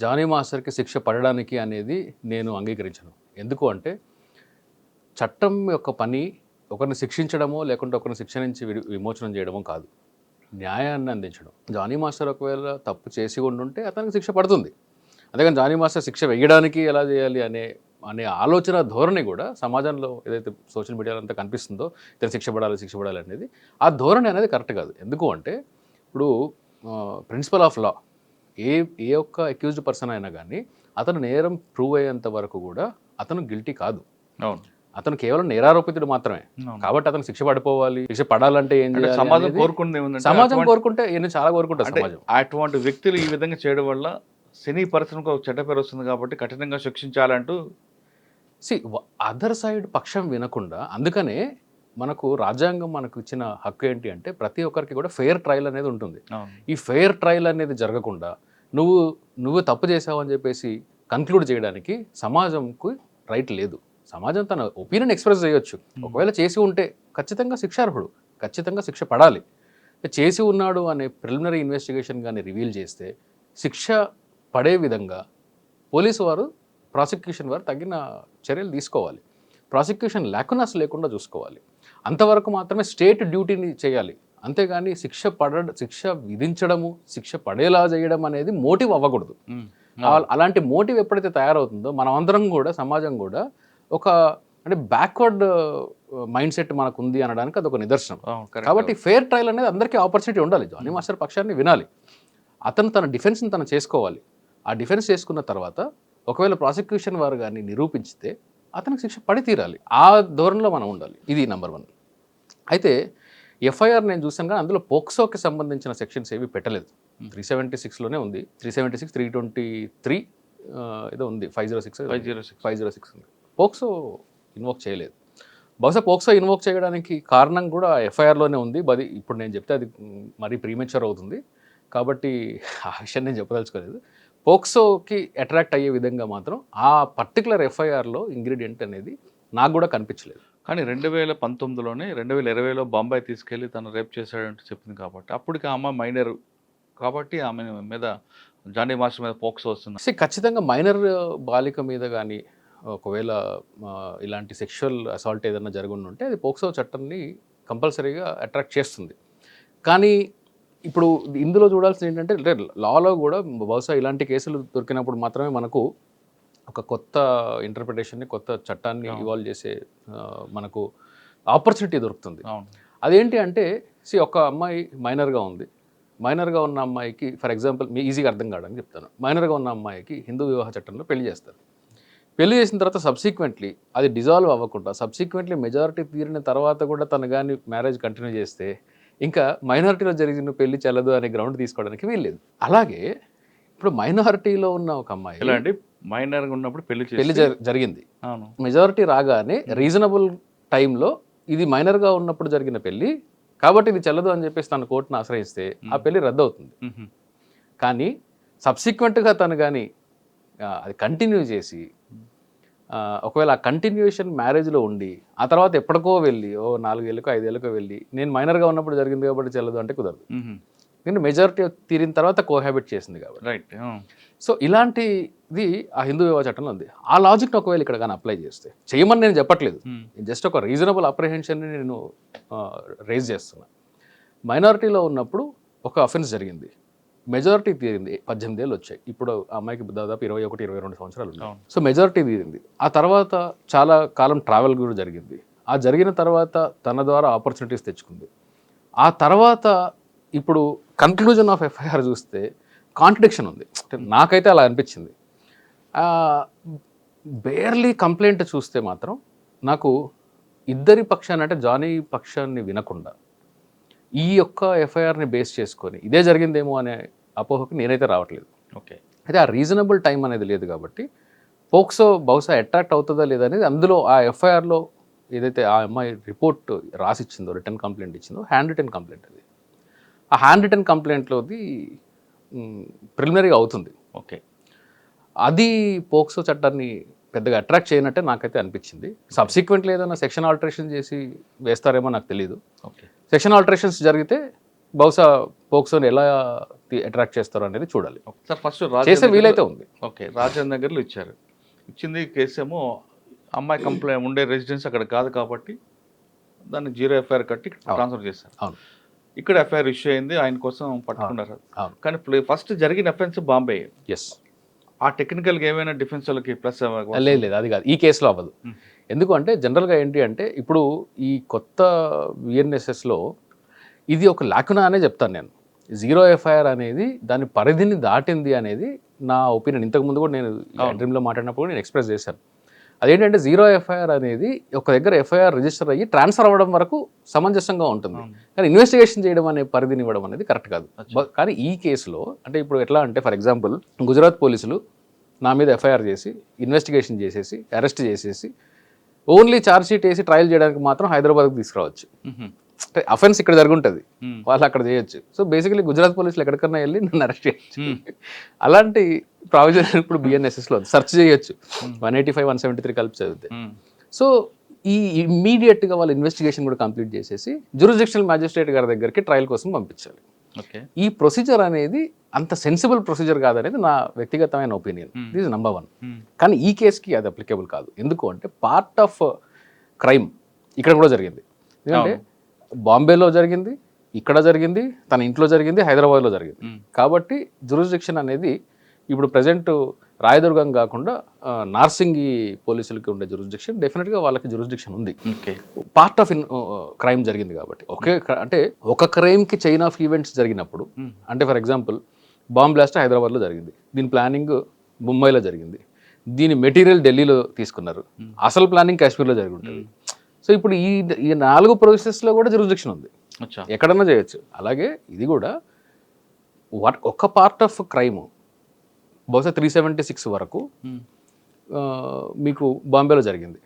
Johnny మాస్టర్‌కి శిక్ష పడడానికి అనేది నేను అంగీకరించను. ఎందుకు అంటే, చట్టం యొక్క పని ఒకరిని శిక్షించడమో, లేకుంటే ఒకరిని శిక్ష నుంచి విమోచనం చేయడమో కాదు. న్యాయాన్ని అందించడం. జానీ మాస్టర్ ఒకవేళ తప్పు చేసి ఉండుంటే అతనికి శిక్ష పడుతుంది. అంతేగాని జానీ మాస్టర్ శిక్ష వేయడానికి ఎలా చేయాలి అనే అనే ఆలోచన ధోరణి కూడా సమాజంలో ఏదైతే సోషల్ మీడియాలో అంతా కనిపిస్తుందో, ఇతను శిక్ష పడాలి అనేది, ఆ ధోరణి అనేది కరెక్ట్ కాదు. ఎందుకు అంటే, ఇప్పుడు ప్రిన్సిపల్ ఆఫ్ లా ఏ ఏ ఒక్క అక్యూజ్డ్ పర్సన్ అయినా కానీ అతను నేరం ప్రూవ్ అయ్యేంత వరకు కూడా అతను గిల్టీ కాదు. అవును. అతను కేవలం నేరారోపితుడు మాత్రమే. కాబట్టి అతను శిక్ష పడిపోవాలి, శిక్ష పడాలంటే ఏం చేయాలి? సమాజం కోరుకుంటే సమాజం కోరుకుంటే నేను చాలా కోరుకుంటా. సమాజం అటువంటి వ్యక్తులు ఈ విధంగా చేయడం వల్ల సినీ పరిశ్రమకు ఒక చెడ్డ పేరు వస్తుంది కాబట్టి కఠినంగా శిక్షించాలంటూ అదర్ సైడ్ పక్షం వినకుండా, అందుకనే మనకు రాజ్యాంగం మనకు ఇచ్చిన హక్కు ఏంటి అంటే ప్రతి ఒక్కరికి కూడా ఫెయిర్ ట్రయల్ అనేది ఉంటుంది. ఈ ఫెయిర్ ట్రయల్ అనేది జరగకుండా నువ్వు తప్పు చేసావు అని చెప్పేసి కన్క్లూడ్ చేయడానికి సమాజంకు రైట్ లేదు. సమాజం తన ఒపీనియన్ ఎక్స్ప్రెస్ చేయొచ్చు. ఒకవేళ చేసి ఉంటే ఖచ్చితంగా శిక్షార్హుడు, ఖచ్చితంగా శిక్ష పడాలి. చేసి ఉన్నాడు అనే ప్రిలిమినరీ ఇన్వెస్టిగేషన్ కానీ రివీల్ చేస్తే శిక్ష పడే విధంగా పోలీసు వారు, ప్రాసిక్యూషన్ వారు తగిన చర్యలు తీసుకోవాలి. ప్రాసిక్యూషన్ లేకుండా చూసుకోవాలి. అంతవరకు మాత్రమే స్టేట్ డ్యూటీని చేయాలి. అంతేగాని శిక్ష విధించడము, శిక్ష పడేలా చేయడం అనేది మోటివ్ అవ్వకూడదు. అలాంటి మోటివ్ ఎప్పుడైతే తయారవుతుందో మనమందరం కూడా, సమాజం కూడా అంటే బ్యాక్వర్డ్ మైండ్ సెట్ మనకు ఉంది అనడానికి అదొక నిదర్శనం. కాబట్టి ఫెయిర్ ట్రయల్ అనేది అందరికీ ఆపర్చునిటీ ఉండాలి. జానీ మాస్టర్ పక్షాన్ని వినాలి, అతను తన డిఫెన్స్ని తను చేసుకోవాలి. ఆ డిఫెన్స్ చేసుకున్న తర్వాత ఒకవేళ ప్రాసిక్యూషన్ వారు కానీ నిరూపించితే అతనికి శిక్ష పడి తీరాలి. ఆ ధోరణిలో మనం ఉండాలి. ఇది నెంబర్ 1. అయితే ఎఫ్ఐఆర్ నేను చూసాను కానీ అందులో పోక్సోకి సంబంధించిన సెక్షన్స్ ఏవి పెట్టలేదు. 376లోనే ఉంది. 376, 323 ఏదో ఉంది, 506 ఉంది. పోక్సో ఇన్వోక్ చేయలేదు. బహుశా పోక్సో ఇన్వోక్ చేయడానికి కారణం కూడా ఎఫ్ఐఆర్లోనే ఉంది. ఇప్పుడు నేను చెప్తే అది మరీ ప్రీమెచ్యూర్ అవుతుంది కాబట్టి ఆ విషయం నేను చెప్పదలుచుకోలేదు. పోక్సోకి అట్రాక్ట్ అయ్యే విధంగా మాత్రం ఆ పర్టికులర్ ఎఫ్ఐఆర్లో ఇంగ్రీడియంట్ అనేది నాకు కూడా కనిపించలేదు. కానీ 2019లోనే 2020లో బాంబాయి తీసుకెళ్ళి తను రేప్ చేశాడంటూ చెప్పింది కాబట్టి అప్పటికి ఆమె మైనర్ కాబట్టి ఆమె మీద జానీ మాస్టర్ మీద పోక్సో వస్తుంది. ఖచ్చితంగా మైనర్ బాలిక మీద కానీ ఒకవేళ ఇలాంటి సెక్షువల్ అసాల్ట్ ఏదైనా జరుగుంటే అది పోక్సో చట్టాన్ని కంపల్సరీగా అట్రాక్ట్ చేస్తుంది. కానీ ఇప్పుడు ఇందులో చూడాల్సింది ఏంటంటే లాలో కూడా బహుశా ఇలాంటి కేసులు దొరికినప్పుడు మాత్రమే మనకు ఒక కొత్త ఇంటర్ప్రిటేషన్ని, కొత్త చట్టాన్ని ఇవాల్వ్ చేసే మనకు ఆపర్చునిటీ దొరుకుతుంది. అదేంటి అంటే ఒక అమ్మాయి మైనర్గా ఉంది. మైనర్గా ఉన్న అమ్మాయికి, ఫర్ ఎగ్జాంపుల్ మీ ఈజీగా అర్థం కావడానికి చెప్తాను, మైనర్గా ఉన్న అమ్మాయికి హిందూ వివాహ చట్టంలో పెళ్లి చేస్తారు. పెళ్లి చేసిన తర్వాత సబ్సిక్వెంట్లీ అది డిజాల్వ్ అవ్వకుండా సబ్సిక్వెంట్లీ మెజారిటీ తీరిన తర్వాత కూడా తను కానీ మ్యారేజ్ కంటిన్యూ చేస్తే ఇంకా మైనారిటీలో జరిగిన పెళ్లి చెల్లదు అనే గ్రౌండ్ తీసుకోవడానికి వీల్లేదు. అలాగే ఇప్పుడు మైనారిటీలో ఉన్న ఒక అమ్మాయి ఎలాంటి మైనర్గా ఉన్నప్పుడు పెళ్లి జరిగింది, మెజారిటీ రాగానే రీజనబుల్ టైంలో ఇది మైనర్గా ఉన్నప్పుడు జరిగిన పెళ్లి కాబట్టి ఇది చెల్లదు అని చెప్పేసి తన కోర్టును ఆశ్రయిస్తే ఆ పెళ్లి రద్దు అవుతుంది. కానీ సబ్సిక్వెంట్గా తను కానీ అది కంటిన్యూ చేసి ఒకవేళ ఆ కంటిన్యూషన్ మ్యారేజ్లో ఉండి ఆ తర్వాత ఎప్పటికో వెళ్ళి 4 ఏళ్ళకో 5 ఏళ్ళకో వెళ్ళి నేను మైనర్గా ఉన్నప్పుడు జరిగింది కాబట్టి చెల్లదు అంటే కుదరదు. నేను మెజారిటీ తీరిన తర్వాత కోహాబిట్ చేసింది కాబట్టి. రైట్. సో ఇలాంటిది ఆ హిందూ వివాహ చట్టంలో ఉంది. ఆ లాజిక్ని ఒకవేళ ఇక్కడ కానీ అప్లై చేస్తే, చేయమని నేను చెప్పట్లేదు, జస్ట్ ఒక రీజనబుల్ అప్రిహెన్షన్ని నేను రేజ్ చేస్తున్నా. మైనారిటీలో ఉన్నప్పుడు ఒక అఫెన్స్ జరిగింది, మెజారిటీ తీరింది, 18 ఏళ్ళు వచ్చాయి. ఇప్పుడు అమ్మాయికి దాదాపు 21-22 సంవత్సరాలు ఉన్నాయి. సో మెజారిటీ తీరింది. ఆ తర్వాత చాలా కాలం ట్రావెల్ కూడా జరిగింది. ఆ జరిగిన తర్వాత తన ద్వారా ఆపర్చునిటీస్ తెచ్చుకుంది. ఆ తర్వాత ఇప్పుడు కన్క్లూజన్ ఆఫ్ ఎఫ్ఐఆర్ చూస్తే కాంట్రడిక్షన్ ఉంది. నాకైతే అలా అనిపించింది. బేర్లీ కంప్లైంట్ చూస్తే మాత్రం నాకు ఇద్దరి పక్షాన్ని, అంటే జానీ పక్షాన్ని వినకుండా ఈ యొక్క ఎఫ్ఐఆర్ని బేస్ చేసుకొని ఇదే జరిగిందేమో అనే అపోహకి నేనైతే రావట్లేదు. ఓకే. అయితే ఆ రీజనబుల్ టైం అనేది లేదు కాబట్టి పోక్సో బహుశా అట్రాక్ట్ అవుతుందా లేదా అనేది అందులో ఆ ఎఫ్ఐఆర్లో ఏదైతే ఆ అమ్మాయి రిపోర్ట్ రాసిచ్చిందో, రిటర్న్ కంప్లైంట్ ఇచ్చిందో, హ్యాండ్ రిటర్న్ కంప్లైంట్ అది. ఆ హ్యాండ్ రిటర్న్ కంప్లైంట్లోది ప్రిలిమినరీగా అవుతుంది. ఓకే. అది పోక్సో చట్టాన్ని పెద్దగా అట్రాక్ట్ చేయనట్టే నాకైతే అనిపించింది. సబ్సిక్వెంట్లీ ఏదైనా సెక్షన్ ఆల్టరేషన్ చేసి వేస్తారేమో నాకు తెలియదు. ఓకే. సెక్షన్ ఆల్టరేషన్స్ జరిగితే బహుశా పోక్సోని ఎలా అట్రాక్ట్ చేస్తారో అనేది చూడాలి. సార్ ఫస్ట్ చేసే వీలైతే ఉంది. ఓకే, రాజేంద్ర నగర్లో ఇచ్చారు. ఇచ్చింది కేసు ఏమో అమ్మాయి కంప్లైంట్ ఉండే రెసిడెన్స్ అక్కడ కాదు కాబట్టి దాన్ని 0 ఎఫ్ఐఆర్ కట్టి ట్రాన్స్ఫర్ చేశారు. అవును. ఇక్కడ ఎఫ్ఐఆర్ ఇష్యూ అయింది, ఆయన కోసం పట్టుకున్నారు. అవును. కానీ ఫస్ట్ జరిగిన అఫెన్స్ బాంబే. ఎస్. ఆ టెక్నికల్గా ఏమైనా డిఫెన్స్ వాళ్ళకి ప్లస్ లేదు అది కాదు, ఈ కేసులో అవ్వదు. ఎందుకు అంటే జనరల్గా ఏంటి అంటే ఇప్పుడు ఈ కొత్త విఎన్ఎస్ఎస్లో ఇది ఒక లాకునా అనే చెప్తాను నేను. 0 ఎఫ్ఐఆర్ అనేది దాని పరిధిని దాటింది అనేది నా ఒపీనియన్. ఇంతకుముందు కూడా నేను డ్రీమ్లో మాట్లాడినప్పుడు నేను ఎక్స్ప్రెస్ చేశాను. అదేంటంటే 0 ఎఫ్ఐఆర్ అనేది ఒక దగ్గర ఎఫ్ఐఆర్ రిజిస్టర్ అయ్యి ట్రాన్స్ఫర్ అవ్వడం వరకు సమంజసంగా ఉంటుంది, కానీ ఇన్వెస్టిగేషన్ చేయడం అనే పరిధిని ఇవ్వడం అనేది కరెక్ట్ కాదు. కానీ ఈ కేసులో అంటే ఇప్పుడు ఎట్లా అంటే ఫర్ ఎగ్జాంపుల్ గుజరాత్ పోలీసులు నా మీద ఎఫ్ఐఆర్ చేసి ఇన్వెస్టిగేషన్ చేసేసి అరెస్ట్ చేసేసి ఓన్లీ ఛార్జ్ షీట్ వేసి ట్రయల్ చేయడానికి మాత్రం హైదరాబాద్కి తీసుకురావచ్చు. అంటే అఫెన్స్ ఇక్కడ జరుగుంటుంది, వాళ్ళు అక్కడ చేయొచ్చు. సో బేసికలీ గుజరాత్ పోలీసులు ఎక్కడికన్నా వెళ్ళి నన్ను అరెస్ట్ చేయొచ్చు. అలాంటి ప్రావిజన్ ఇప్పుడు బిఎన్ఎస్ఎస్లో సెర్చ్ చేయొచ్చు 185, 173 కలిపి చదివితే. సో ఈ ఇమ్మీడియట్గా వాళ్ళ ఇన్వెస్టిగేషన్ కూడా కంప్లీట్ చేసేసి జ్యూరిస్డిక్షనల్ మ్యాజిస్ట్రేట్ గారి దగ్గరికి ట్రయల్ కోసం పంపించాలి. ఈ ప్రొసీజర్ అనేది అంత సెన్సిబుల్ ప్రొసీజర్ కాదనేది నా వ్యక్తిగతమైన ఒపీనియన్. This is number 1. కానీ ఈ కేసుకి అది అప్లికేబుల్ కాదు. ఎందుకు అంటే పార్ట్ ఆఫ్ క్రైమ్ ఇక్కడ కూడా జరిగింది. ఎందుకంటే బాంబేలో జరిగింది, ఇక్కడ జరిగింది, తన ఇంట్లో జరిగింది, హైదరాబాద్లో జరిగింది. కాబట్టి జ్యూరిస్డిక్షన్ అనేది ఇప్పుడు ప్రజెంట్ రాయదుర్గం కాకుండా నార్సింగి పోలీసులకి ఉండే జ్యూరిస్డిక్షన్ డెఫినెట్గా వాళ్ళకి జ్యూరిస్డిక్షన్ ఉంది. పార్ట్ ఆఫ్ క్రైమ్ జరిగింది కాబట్టి అంటే ఒక క్రైమ్కి చైన్ ఆఫ్ ఈవెంట్స్ జరిగినప్పుడు అంటే ఫర్ ఎగ్జాంపుల్ బాంబ్ బ్లాస్ట్ హైదరాబాద్లో జరిగింది, దీని ప్లానింగ్ ముంబైలో జరిగింది, దీని మెటీరియల్ ఢిల్లీలో తీసుకున్నారు, అసలు ప్లానింగ్ కాశ్మీర్లో జరిగి ఉంటుంది. సో ఇప్పుడు ఈ 4 ప్రాసెస్లో కూడా జ్యూరిస్డిక్షన్ ఉంది, ఎక్కడన్నా చేయొచ్చు. అలాగే ఇది కూడా ఒక పార్ట్ ఆఫ్ క్రైమ్ బహుశా 376 వరకు మీకు బాంబేలో జరిగింది,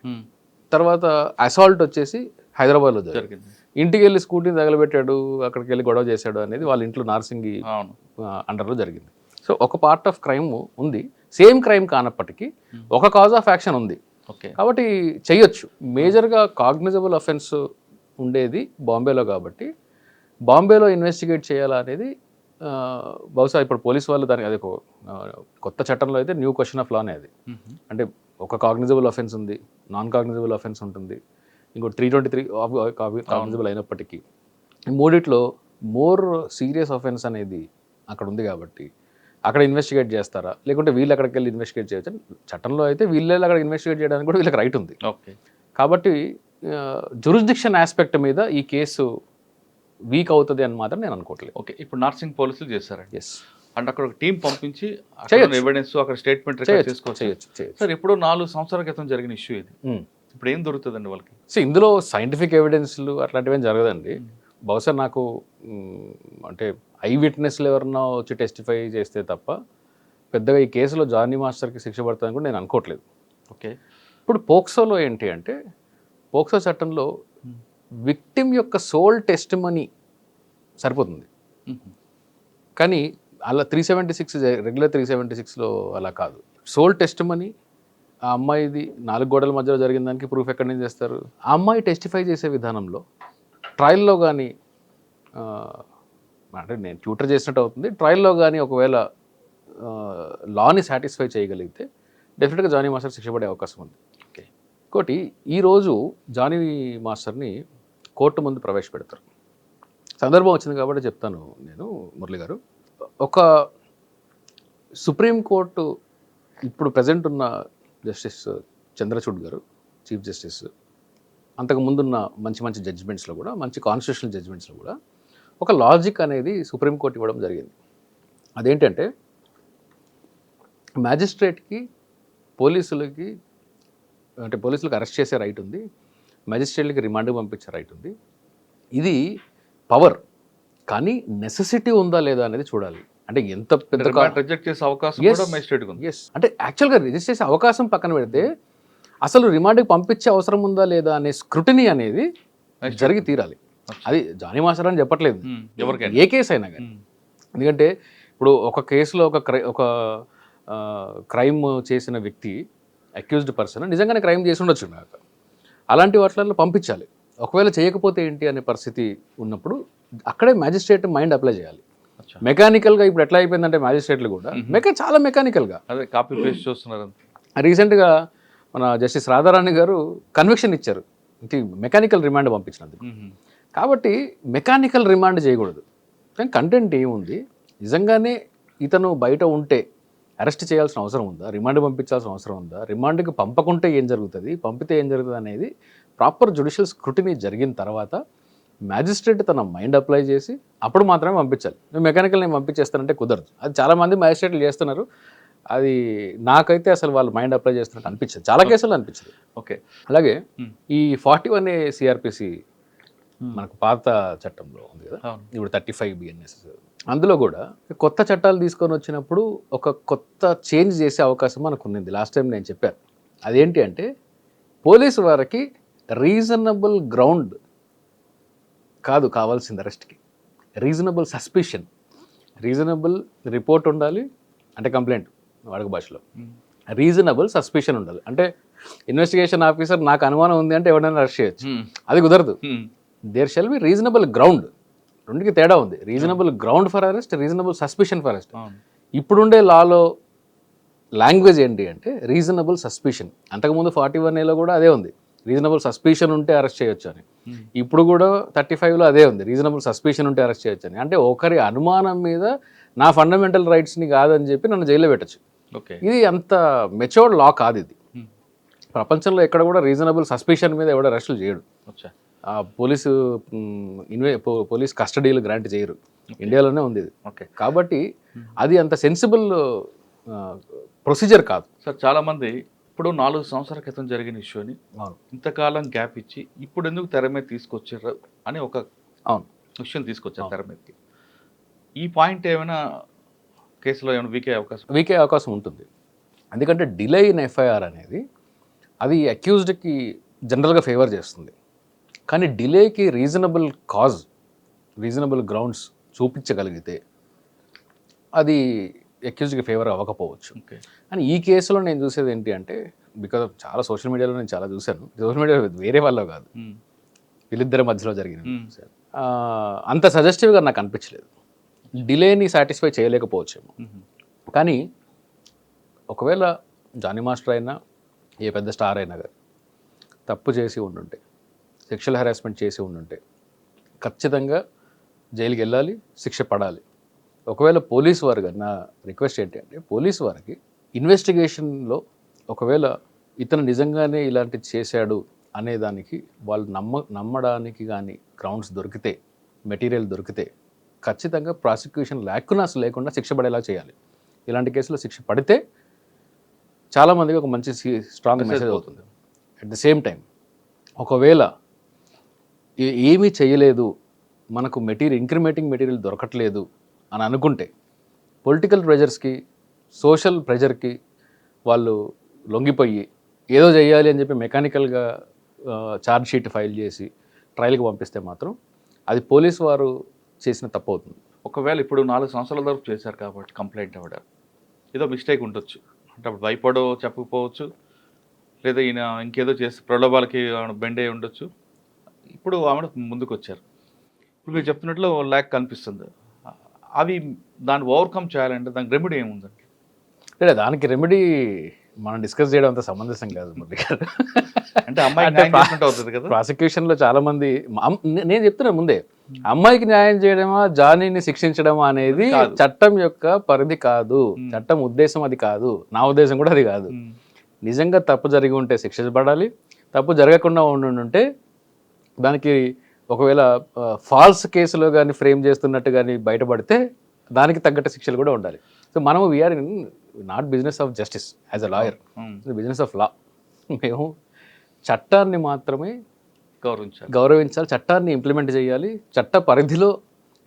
తర్వాత అసాల్ట్ వచ్చేసి హైదరాబాద్లో జరిగింది, ఇంటికి వెళ్ళి స్కూటీని తగలబెట్టాడు, అక్కడికి వెళ్ళి గొడవ చేశాడు అనేది వాళ్ళ ఇంట్లో నార్సింగి అండర్లో జరిగింది. సో ఒక పార్ట్ ఆఫ్ క్రైమ్ ఉంది, సేమ్ క్రైమ్ కానప్పటికీ ఒక కాజ్ ఆఫ్ యాక్షన్ ఉంది కాబట్టి చెయ్యొచ్చు. మేజర్గా కాగ్నిజబుల్ అఫెన్స్ ఉండేది బాంబేలో కాబట్టి బాంబేలో ఇన్వెస్టిగేట్ చేయాలా అనేది బహుశా ఇప్పుడు పోలీసు వాళ్ళు దానికి అదే కొత్త చట్టంలో అయితే న్యూ క్వశ్చన్ ఆఫ్ లానే అది. అంటే ఒక కాగ్నిజబుల్ అఫెన్స్ ఉంది, నాన్ కాగ్నిజబుల్ అఫెన్స్ ఉంటుంది, ఇంకోటి 323 కాగ్నిజబుల్ అయినప్పటికీ మూడిట్లో మోర్ సీరియస్ అఫెన్స్ అనేది అక్కడ ఉంది కాబట్టి అక్కడ ఇన్వెస్టిగేట్ చేస్తారా లేకుంటే వీళ్ళు అక్కడికి వెళ్ళి ఇన్వెస్టిగేట్ చేయొచ్చు. చట్టంలో అయితే వీళ్ళు అక్కడ ఇన్వెస్టిగేట్ చేయడానికి కూడా వీళ్ళకి రైట్ ఉంది. కాబట్టి జ్యూరిస్డిక్షన్ ఆస్పెక్ట్ మీద ఈ కేసు వీక్ అవుతుంది అని మాత్రం నేను అనుకోవట్లేదు. ఓకే, ఇప్పుడు నార్సింగ్ పోలీసులు చేస్తారండి. ఎస్. అంటే అక్కడ ఒక టీం పంపించి ఎవిడెన్స్ అక్కడ స్టేట్మెంట్ చేసుకోవచ్చు. సార్ ఎప్పుడో 4 సంవత్సరాల క్రితం జరిగిన ఇష్యూ ఇది, ఇప్పుడు ఏం దొరుకుతుందండి వాళ్ళకి? సో ఇందులో సైంటిఫిక్ ఎవిడెన్స్లు అట్లాంటివి ఏం జరగదండి. బహుశా నాకు అంటే ఐ విట్నెస్లు ఎవరన్నా వచ్చి టెస్టిఫై చేస్తే తప్ప పెద్దగా ఈ కేసులో జానీ మాస్టర్కి శిక్ష పడుతుందని కూడా నేను అనుకోవట్లేదు. ఓకే, ఇప్పుడు పోక్సోలో ఏంటి అంటే పోక్సో చట్టంలో విక్టిమ్ యొక్క సోల్ టెస్టిమనీ సరిపోతుంది, కానీ అలా 376 రెగ్యులర్ 376లో అలా కాదు. సోల్ టెస్టిమనీ ఆ అమ్మాయిది 4 గోడల మధ్యలో జరిగిన దానికి ప్రూఫ్ ఎక్కడి నుంచి చేస్తారు? ఆ అమ్మాయి టెస్టిఫై చేసే విధానంలో ట్రయల్లో కానీ అంటే నేను ట్యూటర్ చేసినట్టు అవుతుంది, ట్రయల్లో కానీ ఒకవేళ లాని సాటిస్ఫై చేయగలిగితే డెఫినెట్గా జానీ మాస్టర్ శిక్ష పడే అవకాశం ఉంది. ఓకే, ఇంకోటి ఈరోజు జానీ మాస్టర్ని కోర్టు ముందు ప్రవేశపెడతారు. సందర్భం వచ్చింది కాబట్టి చెప్తాను నేను, మురళి గారు. ఒక సుప్రీంకోర్టు ఇప్పుడు ప్రజెంట్ ఉన్న జస్టిస్ చంద్రచూడ్ గారు చీఫ్ జస్టిస్, అంతకు ముందున్న మంచి మంచి జడ్జిమెంట్స్లో కూడా మంచి కాన్స్టిట్యూషనల్ జడ్జిమెంట్స్లో కూడా ఒక లాజిక్ అనేది సుప్రీంకోర్టు ఇవ్వడం జరిగింది. అదేంటంటే మ్యాజిస్ట్రేట్కి పోలీసులకి అంటే పోలీసులకు అరెస్ట్ చేసే రైట్ ఉంది, మ్యాజిస్ట్రేట్లకి రిమాండ్కి పంపించే రైట్ ఉంది. ఇది పవర్, కానీ నెసెసిటీ ఉందా లేదా అనేది చూడాలి. అంటే ఎంత పెద్ద రిజెక్ట్ చేసే అవకాశం కూడా మ్యాజిస్ట్రేట్కి ఉంది. అంటే యాక్చువల్గా రిజిస్ట్ చేసే అవకాశం పక్కన పెడితే అసలు రిమాండ్కి పంపించే అవసరం ఉందా లేదా అనే స్క్రూటినీ అనేది జరిగి తీరాలి. అది జానీ మాస్టర్ అని చెప్పట్లేదు, ఎవరికైనా ఏ కేసు అయినా కానీ. ఎందుకంటే ఇప్పుడు ఒక కేసులో ఒక క్రైమ్ చేసిన వ్యక్తి అక్యూజ్డ్ పర్సన్ నిజంగానే క్రైమ్ చేసి ఉండొచ్చు నాకు, అలాంటి వాటిల్లో పంపించాలి. ఒకవేళ చేయకపోతే ఏంటి అనే పరిస్థితి ఉన్నప్పుడు అక్కడే మ్యాజిస్ట్రేట్ మైండ్ అప్లై చేయాలి. అచ్చా. మెకానికల్గా ఇప్పుడు ఎట్లా అయిపోయిందంటే మ్యాజిస్ట్రేట్లు కూడా చాలా మెకానికల్గా. అదే కాపీ పేస్ట్ చూస్తున్నారు అంతే. రీసెంట్గా మన జస్టిస్ రాధారాణి గారు కన్విక్షన్ ఇచ్చారు మెకానికల్ రిమాండ్ పంపించినందుకు. కాబట్టి మెకానికల్ రిమాండ్ చేయకూడదు. కానీ కంటెంట్ ఏముంది, నిజంగానే ఇతను బయట ఉంటే అరెస్ట్ చేయాల్సిన అవసరం ఉందా, రిమాండ్ పంపించాల్సిన అవసరం ఉందా, రిమాండ్కి పంపకుంటే ఏం జరుగుతుంది, పంపితే ఏం జరుగుతుంది అనేది ప్రాపర్ జ్యుడిషియల్ స్క్రూటినీ జరిగిన తర్వాత మ్యాజిస్ట్రేట్ తన మైండ్ అప్లై చేసి అప్పుడు మాత్రమే పంపించాలి. నేను మెకానికల్ నేను పంపించేస్తానంటే కుదరదు. అది చాలామంది మ్యాజిస్ట్రేట్లు చేస్తున్నారు. అది నాకైతే అసలు వాళ్ళు మైండ్ అప్లై చేస్తున్నట్టు అనిపించదు, చాలా కేసులు అనిపించదు. ఓకే. అలాగే ఈ 41A సిఆర్పిసి మనకు పాత చట్టంలో ఉంది కదా, ఇప్పుడు 35 BNS, అందులో కూడా కొత్త చట్టాలు తీసుకొని వచ్చినప్పుడు ఒక కొత్త చేంజ్ చేసే అవకాశం మనకు ఉన్నది. లాస్ట్ టైం నేను చెప్పాను. అదేంటి అంటే పోలీసు వారికి రీజనబుల్ గ్రౌండ్ కాదు కావాల్సింది అరెస్ట్కి, రీజనబుల్ సస్పిషన్, రీజనబుల్ రిపోర్ట్ ఉండాలి, అంటే కంప్లైంట్ వాడుక భాషలో రీజనబుల్ సస్పిషన్ ఉండాలి. అంటే ఇన్వెస్టిగేషన్ ఆఫీసర్ నాకు అనుమానం ఉంది అంటే ఎవరైనా అరెస్ట్ చేయొచ్చు, అది కుదరదు. There shall be reasonable ground. రెండుకి తేడా ఉంది. Reasonable ground for arrest, reasonable suspicion for arrest. ఇప్పుడుండే లాలో లాంగ్వేజ్ ఏంటి అంటే రీజనబుల్ సస్పిషన్. అంతకుముందు 41Aలో కూడా అదే ఉంది, రీజనబుల్ సస్పిషన్ ఉంటే అరెస్ట్ చేయొచ్చు అని. ఇప్పుడు కూడా 35లో అదే ఉంది, రీజనబుల్ సస్పిషన్ ఉంటే అరెస్ట్ చేయొచ్చు అని. అంటే ఒకరి అనుమానం మీద నా ఫండమెంటల్ రైట్స్ని కాదని చెప్పి నన్ను జైల్లో పెట్టచ్చు. ఇది అంత మెచ్యూర్డ్ లా కాదు ఇది. ప్రపంచంలో ఎక్కడ కూడా రీజనబుల్ సస్పిషన్ మీద ఎవడో అరెస్టులు చేయడు. పోలీస్ కస్టడీలు గ్రాంట్ చేయరు. ఇండియాలోనే ఉంది ఇది. కాబట్టి అది అంత సెన్సిబుల్ ప్రొసీజర్ కాదు సార్. చాలామంది ఇప్పుడు 4 సంవత్సరాల క్రితం జరిగిన ఇష్యూని ఇంతకాలం గ్యాప్ ఇచ్చి ఇప్పుడు ఎందుకు తెర మీద తీసుకొచ్చారు అని ఒక విషయం తీసుకొచ్చారు తెర మీదకి. ఈ పాయింట్ ఏమైనా కేసులో ఏమైనా వీకే అవకాశం ఉంటుంది. ఎందుకంటే డిలే ఇన్ ఎఫ్ఐఆర్ అనేది అది అక్యూజ్డ్కి జనరల్గా ఫేవర్ చేస్తుంది. కానీ డిలేకి రీజనబుల్ కాజ్, రీజనబుల్ గ్రౌండ్స్ చూపించగలిగితే అది అక్యూజ్డ్కి ఫేవర్ అవ్వకపోవచ్చు. కానీ ఈ కేసులో నేను చూసేది ఏంటి అంటే, బికాజ్ చాలా సోషల్ మీడియాలో నేను చాలా చూశాను, సోషల్ మీడియా వేరే వాళ్ళు కాదు, వీళ్ళిద్దరి మధ్యలో జరిగింది. అంత సజెస్టివ్గా నాకు అనిపించలేదు. డిలేని సాటిస్ఫై చేయలేకపోవచ్చేమో. కానీ ఒకవేళ జానీ మాస్టర్ అయినా ఏ పెద్ద స్టార్ అయినా కానీ తప్పు చేసి ఉండుంటే, సెక్షువల్ హెరాస్మెంట్ చేసి ఉండుంటే ఖచ్చితంగా జైలుకి వెళ్ళాలి, శిక్ష పడాలి. ఒకవేళ పోలీసు వారు కానీ, నా రిక్వెస్ట్ ఏంటి అంటే పోలీసు వారికి ఇన్వెస్టిగేషన్లో ఒకవేళ ఇతను నిజంగానే ఇలాంటిది చేశాడు అనేదానికి వాళ్ళు నమ్మడానికి కానీ గ్రౌండ్స్ దొరికితే, మెటీరియల్ దొరికితే ఖచ్చితంగా ప్రాసిక్యూషన్ లేకుండా శిక్ష పడేలా చేయాలి. ఇలాంటి కేసులో శిక్ష పడితే చాలామందికి ఒక మంచి స్ట్రాంగ్ మెసేజ్ అవుతుంది. అట్ ద సేమ్ టైం ఒకవేళ ఏమీ చేయలేదు, మనకు ఇంక్రిమేటింగ్ మెటీరియల్ దొరకట్లేదు అని అనుకుంటే పొలిటికల్ ప్రెజర్స్కి, సోషల్ ప్రెజర్కి వాళ్ళు లొంగిపోయి ఏదో చేయాలి అని చెప్పి మెకానికల్గా ఛార్జ్ షీట్ ఫైల్ చేసి ట్రయల్కి పంపిస్తే మాత్రం అది పోలీసు వారు చేసిన తప్పు అవుతుంది. ఒకవేళ ఇప్పుడు 4 సంవత్సరాల వరకు చేశారు కాబట్టి కంప్లైంట్ అవ్వడం ఏదో మిస్టేక్ ఉండొచ్చు. అంటే అప్పుడు భయపడో చెప్పకపోవచ్చు, లేదా ఈయన ఇంకేదో చేసి ప్రలోభాలకి బెండ్ అయి ఉండొచ్చు. ఇప్పుడు ఆమె ముందుకు వచ్చారు. ఇప్పుడు మీరు చెప్తున్నట్లు ల్యాక్ కనిపిస్తుంది. అవి దాన్ని ఓవర్కమ్ చేయాలంటే దానికి రెమెడీ ఏముందండి? లేదా దానికి రెమెడీ మనం డిస్కస్ చేయడం అంత సమంజసం కాదు మురళి గారు. అంటే అమ్మాయి అవుతుంది కదా. ప్రాసిక్యూషన్లో చాలా మంది, నేను చెప్తున్నా ముందే, అమ్మాయికి న్యాయం చేయడమా జానీని శిక్షించడమా అనేది చట్టం యొక్క పరిధి కాదు, చట్టం ఉద్దేశం అది కాదు, నా ఉద్దేశం కూడా అది కాదు. నిజంగా తప్పు జరిగి ఉంటే శిక్షించబడాలి, తప్పు జరగకుండా ఉంటే దానికి ఒకవేళ ఫాల్స్ కేసులో కానీ ఫ్రేమ్ చేస్తున్నట్టు కానీ బయటపడితే దానికి తగ్గట్టు శిక్షలు కూడా ఉండాలి. సో మనము we are in not business of justice as a lawyer, business of law. మేము చట్టాన్ని మాత్రమే గౌరవించాలి, చట్టాన్ని ఇంప్లిమెంట్ చేయాలి, చట్ట పరిధిలో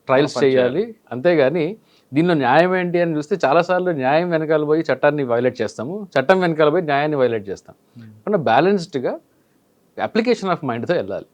ట్రయల్స్ చేయాలి. అంతేగాని దీనిలో న్యాయం ఏంటి అని చూస్తే చాలాసార్లు న్యాయం వెనకాల పోయి చట్టాన్ని వైలేట్ చేస్తాము, చట్టం వెనకాల పోయి న్యాయాన్ని వైలేట్ చేస్తాం. బ్యాలెన్స్డ్గా అప్లికేషన్ ఆఫ్ మైండ్తో వెళ్ళాలి.